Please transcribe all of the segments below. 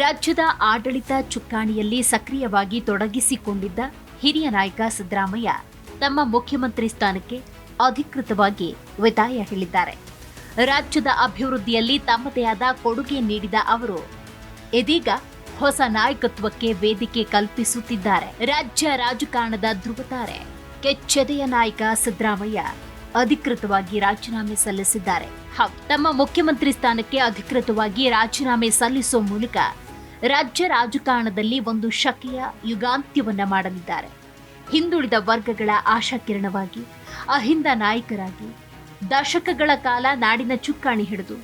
ರಾಜ್ಯದ ಆಡಳಿತ ಚುಕ್ಕಾಣಿಯಲ್ಲಿ ಸಕ್ರಿಯವಾಗಿ ತೊಡಗಿಸಿಕೊಂಡಿದ್ದ ಹಿರಿಯ ನಾಯಕ ಸಿದ್ದರಾಮಯ್ಯ ತಮ್ಮ ಮುಖ್ಯಮಂತ್ರಿ ಸ್ಥಾನಕ್ಕೆ ಅಧಿಕೃತವಾಗಿ ವಿದಾಯ ಹೇಳಿದ್ದಾರೆ. ರಾಜ್ಯದ ಅಭಿವೃದ್ಧಿಯಲ್ಲಿ ತಮ್ಮದೇ ಆದ ಕೊಡುಗೆ ನೀಡಿದ ಅವರು ಇದೀಗ ಹೊಸ ನಾಯಕತ್ವಕ್ಕೆ ವೇದಿಕೆ ಕಲ್ಪಿಸುತ್ತಿದ್ದಾರೆ. ರಾಜ್ಯ ರಾಜಕಾರಣದ ಧ್ರುವತಾರೆ ಕೆಚ್ಚೆದೆಯ ನಾಯಕ ಸಿದ್ದರಾಮಯ್ಯ ಅಧಿಕೃತವಾಗಿ ರಾಜೀನಾಮೆ ಸಲ್ಲಿಸಿದ್ದಾರೆ. ತಮ್ಮ ಮುಖ್ಯಮಂತ್ರಿ ಸ್ಥಾನಕ್ಕೆ ಅಧಿಕೃತವಾಗಿ ರಾಜೀನಾಮೆ ಸಲ್ಲಿಸುವ ಮೂಲಕ ರಾಜ್ಯ ರಾಜಕಾರಣದಲ್ಲಿ ಒಂದು ಶಕೆಯ ಯುಗಾಂತ್ಯವನ್ನ ಮಾಡಲಿದ್ದಾರೆ. ಹಿಂದುಳಿದ ವರ್ಗಗಳ ಆಶಾಕಿರಣವಾಗಿ, ಅಹಿಂದ ನಾಯಕರಾಗಿ ದಶಕಗಳ ಕಾಲ ನಾಡಿನ ಚುಕ್ಕಾಣಿ ಹಿಡಿದು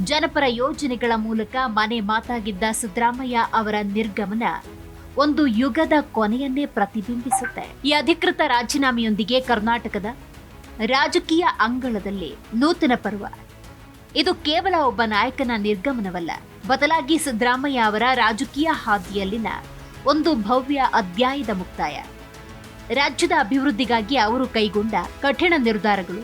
ಜನಪರ ಯೋಜನೆಗಳ ಮೂಲಕ ಮನೆ ಮಾತಾಗಿದ್ದ ಸಿದ್ದರಾಮಯ್ಯ ಅವರ ನಿರ್ಗಮನ ಒಂದು ಯುಗದ ಕೊನೆಯನ್ನೇ ಪ್ರತಿಬಿಂಬಿಸುತ್ತೆ. ಈ ಅಧಿಕೃತ ರಾಜೀನಾಮೆಯೊಂದಿಗೆ ಕರ್ನಾಟಕದ ರಾಜಕೀಯ ಅಂಗಳದಲ್ಲಿ ನೂತನ ಪರ್ವ. ಇದು ಕೇವಲ ಒಬ್ಬ ನಾಯಕನ ನಿರ್ಗಮನವಲ್ಲ, ಬದಲಾಗಿ ಸಿದ್ದರಾಮಯ್ಯ ಅವರ ರಾಜಕೀಯ ಹಾದಿಯಲ್ಲಿನ ಒಂದು ಭವ್ಯ ಅಧ್ಯಾಯದ ಮುಕ್ತಾಯ. ರಾಜ್ಯದ ಅಭಿವೃದ್ಧಿಗಾಗಿ ಅವರು ಕೈಗೊಂಡ ಕಠಿಣ ನಿರ್ಧಾರಗಳು,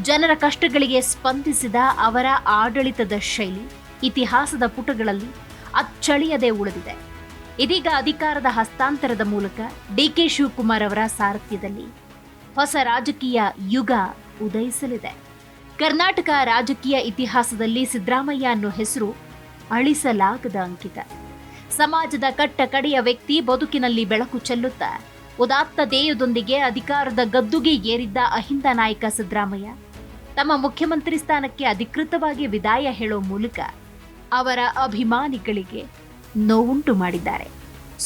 ಜನರ ಕಷ್ಟಗಳಿಗೆ ಸ್ಪಂದಿಸಿದ ಅವರ ಆಡಳಿತದ ಶೈಲಿ ಇತಿಹಾಸದ ಪುಟಗಳಲ್ಲಿ ಅಚ್ಚಳಿಯದೆ ಉಳಿದಿದೆ. ಇದೀಗ ಅಧಿಕಾರದ ಹಸ್ತಾಂತರದ ಮೂಲಕ ಡಿಕೆ ಶಿವಕುಮಾರ್ ಅವರ ಸಾರಥ್ಯದಲ್ಲಿ ಹೊಸ ರಾಜಕೀಯ ಯುಗ ಉದಯಿಸಲಿದೆ. ಕರ್ನಾಟಕ ರಾಜಕೀಯ ಇತಿಹಾಸದಲ್ಲಿ ಸಿದ್ದರಾಮಯ್ಯ ಅನ್ನೋ ಹೆಸರು ಅಳಿಸಲಾಗದ ಅಂಕಿತ. ಸಮಾಜದ ಕಟ್ಟ ಕಡೆಯ ವ್ಯಕ್ತಿ ಬದುಕಿನಲ್ಲಿ ಬೆಳಕು ಚೆಲ್ಲುತ್ತಾ ಉದಾತ್ತ ಧ್ಯೇಯದೊಂದಿಗೆ ಅಧಿಕಾರದ ಗದ್ದುಗೆ ಏರಿದ್ದ ಅಹಿಂದ ನಾಯಕ ಸಿದ್ದರಾಮಯ್ಯ ತಮ್ಮ ಮುಖ್ಯಮಂತ್ರಿ ಸ್ಥಾನಕ್ಕೆ ಅಧಿಕೃತವಾಗಿ ವಿದಾಯ ಹೇಳೋ ಮೂಲಕ ಅವರ ಅಭಿಮಾನಿಗಳಿಗೆ ನೋವುಂಟು ಮಾಡಿದ್ದಾರೆ.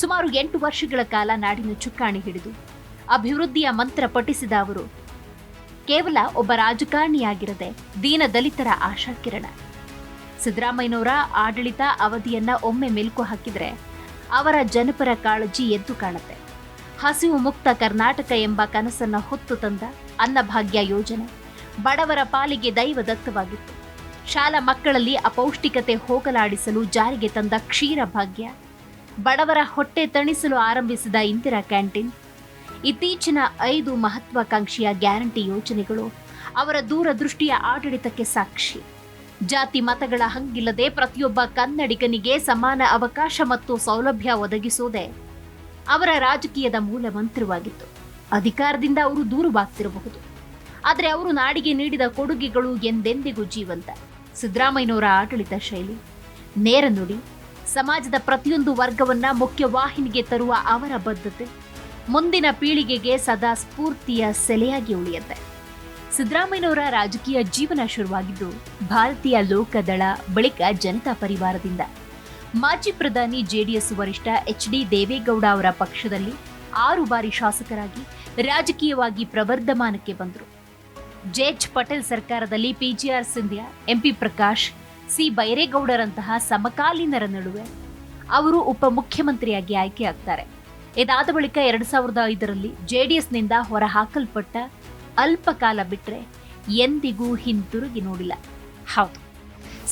ಸುಮಾರು 8 ವರ್ಷಗಳ ಕಾಲ ನಾಡಿನ ಚುಕ್ಕಾಣಿ ಹಿಡಿದು ಅಭಿವೃದ್ಧಿಯ ಮಂತ್ರ ಪಠಿಸಿದ ಅವರು ಕೇವಲ ಒಬ್ಬ ರಾಜಕಾರಣಿಯಾಗಿರದೆ ದೀನ ದಲಿತರ ಆಶಾಕಿರಣ. ಸಿದ್ದರಾಮಯ್ಯನವರ ಆಡಳಿತ ಅವಧಿಯನ್ನ ಒಮ್ಮೆ ಮೆಲುಕು ಹಾಕಿದ್ರೆ ಅವರ ಜನಪರ ಕಾಳಜಿ ಎದ್ದು ಕಾಣುತ್ತೆ. ಹಸಿವು ಮುಕ್ತ ಕರ್ನಾಟಕ ಎಂಬ ಕನಸನ್ನ ಹೊತ್ತು ತಂದ ಅನ್ನಭಾಗ್ಯ ಯೋಜನೆ ಬಡವರ ಪಾಲಿಗೆ ದೈವದತ್ತವಾಗಿತ್ತು. ಶಾಲಾ ಮಕ್ಕಳಲ್ಲಿ ಅಪೌಷ್ಟಿಕತೆ ಹೋಗಲಾಡಿಸಲು ಜಾರಿಗೆ ತಂದ ಕ್ಷೀರ ಭಾಗ್ಯ, ಬಡವರ ಹೊಟ್ಟೆ ತಣಿಸಲು ಆರಂಭಿಸಿದ ಇಂದಿರಾ ಕ್ಯಾಂಟೀನ್, ಇತ್ತೀಚಿನ 5 ಮಹತ್ವಾಕಾಂಕ್ಷಿಯ ಗ್ಯಾರಂಟಿ ಯೋಜನೆಗಳು ಅವರ ದೂರದೃಷ್ಟಿಯ ಆಡಳಿತಕ್ಕೆ ಸಾಕ್ಷಿ. ಜಾತಿ ಮತಗಳ ಹಂಗಿಲ್ಲದೆ ಪ್ರತಿಯೊಬ್ಬ ಕನ್ನಡಿಗನಿಗೆ ಸಮಾನ ಅವಕಾಶ ಮತ್ತು ಸೌಲಭ್ಯ ಒದಗಿಸುವುದೇ ಅವರ ರಾಜಕೀಯದ ಮೂಲ ಮಂತ್ರವಾಗಿತ್ತು. ಅಧಿಕಾರದಿಂದ ಅವರು ದೂರವಾಗ್ತಿರಬಹುದು, ಆದರೆ ಅವರು ನಾಡಿಗೆ ನೀಡಿದ ಕೊಡುಗೆಗಳು ಎಂದೆಂದಿಗೂ ಜೀವಂತ. ಸಿದ್ದರಾಮಯ್ಯನವರ ಆಡಳಿತ ಶೈಲಿ, ನೇರ ನುಡಿ, ಸಮಾಜದ ಪ್ರತಿಯೊಂದು ವರ್ಗವನ್ನ ಮುಖ್ಯವಾಹಿನಿಗೆ ತರುವ ಅವರ ಬದ್ಧತೆ ಮುಂದಿನ ಪೀಳಿಗೆಗೆ ಸದಾ ಸ್ಫೂರ್ತಿಯ ಸೆಲೆಯಾಗಿ ಉಳಿಯುತ್ತೆ. ಸಿದ್ದರಾಮಯ್ಯನವರ ರಾಜಕೀಯ ಜೀವನ ಶುರುವಾಗಿದ್ದು ಭಾರತೀಯ ಲೋಕದಳ ಬಳಿಕ ಜನತಾ ಪರಿವಾರದಿಂದ. ಮಾಜಿ ಪ್ರಧಾನಿ ಜೆಡಿಎಸ್ ವರಿಷ್ಠ ಎಚ್.ಡಿ. ದೇವೇಗೌಡ ಅವರ ಪಕ್ಷದಲ್ಲಿ 6 ಬಾರಿ ಶಾಸಕರಾಗಿ ರಾಜಕೀಯವಾಗಿ ಪ್ರವರ್ಧಮಾನಕ್ಕೆ ಬಂದರು. ಜೆ.ಎಚ್. ಪಟೇಲ್ ಸರ್ಕಾರದಲ್ಲಿ PGR Sindhia, MP Prakash, C ಬೈರೇಗೌಡರಂತಹ ಸಮಕಾಲೀನರ ನಡುವೆ ಅವರು ಉಪಮುಖ್ಯಮಂತ್ರಿಯಾಗಿ ಆಯ್ಕೆಯಾಗ್ತಾರೆ. ಇದಾದ ಬಳಿಕ 2005ರಲ್ಲಿ ಜೆಡಿಎಸ್ನಿಂದ ಹೊರಹಾಕಲ್ಪಟ್ಟ ಅಲ್ಪ ಕಾಲ ಬಿಟ್ಟರೆ ಎಂದಿಗೂ ಹಿಂತಿರುಗಿ ನೋಡಿಲ್ಲ. ಹೌದು,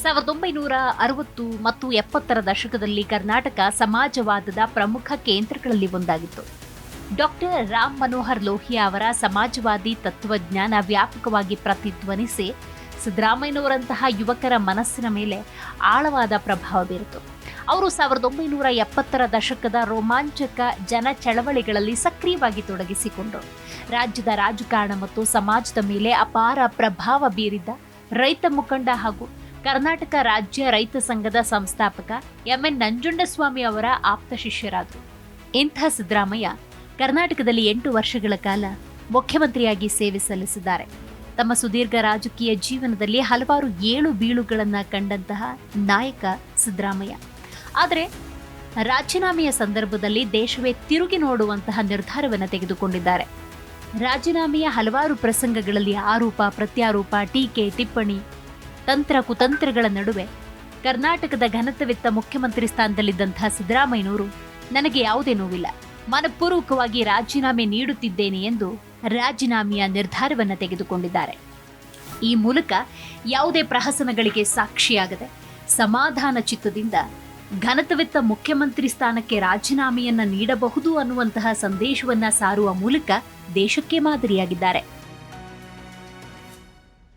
1960 ಮತ್ತು 70ರ ದಶಕದಲ್ಲಿ ಕರ್ನಾಟಕ ಸಮಾಜವಾದದ ಪ್ರಮುಖ ಕೇಂದ್ರಗಳಲ್ಲಿ ಒಂದಾಗಿತ್ತು. ಡಾಕ್ಟರ್ ರಾಮ್ ಮನೋಹರ್ ಲೋಹಿಯಾ ಅವರ ಸಮಾಜವಾದಿ ತತ್ವಜ್ಞಾನ ವ್ಯಾಪಕವಾಗಿ ಪ್ರತಿಧ್ವನಿಸಿ ಸಿದ್ದರಾಮಯ್ಯನವರಂತಹ ಯುವಕರ ಮನಸ್ಸಿನ ಮೇಲೆ ಆಳವಾದ ಪ್ರಭಾವ ಬೀರಿತು. ಅವರು 1970ರ ದಶಕದ ರೋಮಾಂಚಕ ಜನ ಚಳವಳಿಗಳಲ್ಲಿ ಸಕ್ರಿಯವಾಗಿ ತೊಡಗಿಸಿಕೊಂಡು ರಾಜ್ಯದ ರಾಜಕಾರಣ ಮತ್ತು ಸಮಾಜದ ಮೇಲೆ ಅಪಾರ ಪ್ರಭಾವ ಬೀರಿದ್ದ ರೈತ ಮುಖಂಡ ಹಾಗೂ ಕರ್ನಾಟಕ ರಾಜ್ಯ ರೈತ ಸಂಘದ ಸಂಸ್ಥಾಪಕ ಎಂ.ಎನ್. ನಂಜುಂಡಸ್ವಾಮಿ ಅವರ ಆಪ್ತ ಶಿಷ್ಯರಾದರು. ಇಂಥ ಸಿದ್ದರಾಮಯ್ಯ ಕರ್ನಾಟಕದಲ್ಲಿ 8 ವರ್ಷಗಳ ಕಾಲ ಮುಖ್ಯಮಂತ್ರಿಯಾಗಿ ಸೇವೆ ಸಲ್ಲಿಸಿದ್ದಾರೆ. ತಮ್ಮ ಸುದೀರ್ಘ ರಾಜಕೀಯ ಜೀವನದಲ್ಲಿ ಹಲವಾರು ಏಳು ಬೀಳುಗಳನ್ನು ಕಂಡಂತಹ ನಾಯಕ ಸಿದ್ದರಾಮಯ್ಯ. ಆದರೆ ರಾಜೀನಾಮೆಯ ಸಂದರ್ಭದಲ್ಲಿ ದೇಶವೇ ತಿರುಗಿ ನೋಡುವಂತಹ ನಿರ್ಧಾರವನ್ನು ತೆಗೆದುಕೊಂಡಿದ್ದಾರೆ. ರಾಜೀನಾಮೆಯ ಹಲವಾರು ಪ್ರಸಂಗಗಳಲ್ಲಿ ಆರೋಪ ಪ್ರತ್ಯಾರೋಪ, ಟೀಕೆ ಟಿಪ್ಪಣಿ, ತಂತ್ರ ಕುತಂತ್ರಗಳ ನಡುವೆ ಕರ್ನಾಟಕದ ಘನತೆವಿತ್ತ ಮುಖ್ಯಮಂತ್ರಿ ಸ್ಥಾನದಲ್ಲಿದ್ದಂತಹ ಸಿದ್ದರಾಮಯ್ಯನವರು ನನಗೆ ಯಾವುದೇ ನೋವಿಲ್ಲ, ಮನಪೂರ್ವಕವಾಗಿ ರಾಜೀನಾಮೆ ನೀಡುತ್ತಿದ್ದೇನೆ ಎಂದು ರಾಜೀನಾಮೆಯ ನಿರ್ಧಾರವನ್ನು ತೆಗೆದುಕೊಂಡಿದ್ದಾರೆ. ಈ ಮೂಲಕ ಯಾವುದೇ ಪ್ರಹಸನಗಳಿಗೆ ಸಾಕ್ಷಿಯಾಗದೆ ಸಮಾಧಾನ ಚಿತ್ತದಿಂದ ಘನತೆವಿತ್ತ ಮುಖ್ಯಮಂತ್ರಿ ಸ್ಥಾನಕ್ಕೆ ರಾಜೀನಾಮೆಯನ್ನ ನೀಡಬಹುದು ಅನ್ನುವಂತಹ ಸಂದೇಶವನ್ನ ಸಾರುವ ಮೂಲಕ ದೇಶಕ್ಕೆ ಮಾದರಿಯಾಗಿದ್ದಾರೆ.